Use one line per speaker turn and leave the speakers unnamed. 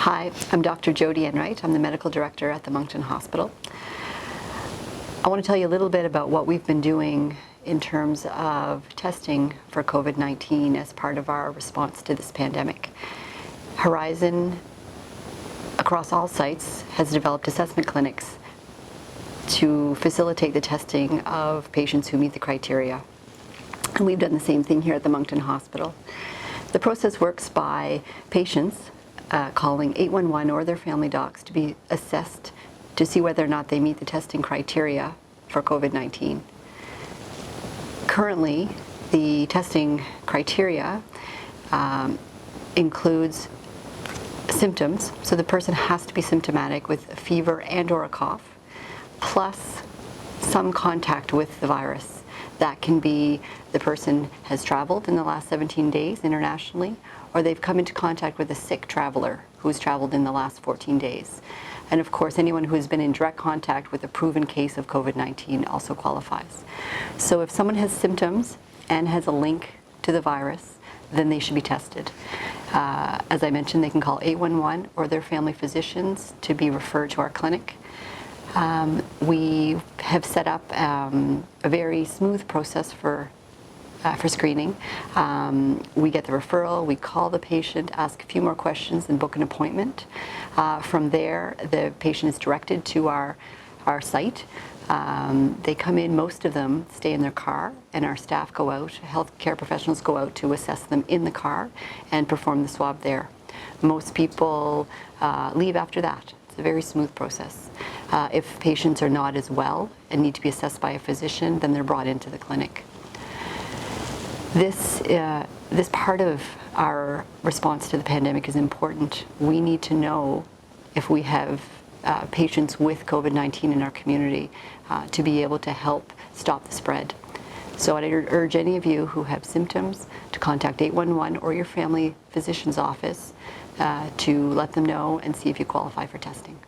Hi, I'm Dr. Jody Enright. I'm the medical director at the Moncton Hospital. I want to tell you a little bit about what we've been doing in terms of testing for COVID-19 as part of our response to this pandemic. Horizon, across all sites, has developed assessment clinics to facilitate the testing of patients who meet the criteria. And we've done the same thing here at the Moncton Hospital. The process works by patients calling 811 or their family docs to be assessed to see whether or not they meet the testing criteria for COVID-19. Currently, the testing criteria includes symptoms, so the person has to be symptomatic with a fever and or a cough, plus some contact with the virus. That can be the person has traveled in the last 17 days internationally, or they've come into contact with a sick traveler who's traveled in the last 14 days. And of course, anyone who has been in direct contact with a proven case of COVID-19 also qualifies. So if someone has symptoms and has a link to the virus, then they should be tested. As I mentioned, they can call 811 or their family physicians to be referred to our clinic. We have set up a very smooth process for screening. We get the referral, we call the patient, ask a few more questions and book an appointment. From there, the patient is directed to our site. They come in, most of them stay in their car, and our staff go out, healthcare professionals go out to assess them in the car and perform the swab there. Most people leave after that. It's a very smooth process. If patients are not as well and need to be assessed by a physician, then they're brought into the clinic. This part of our response to the pandemic is important. We need to know if we have patients with COVID-19 in our community to be able to help stop the spread. So I'd urge any of you who have symptoms to contact 811 or your family physician's office to let them know and see if you qualify for testing.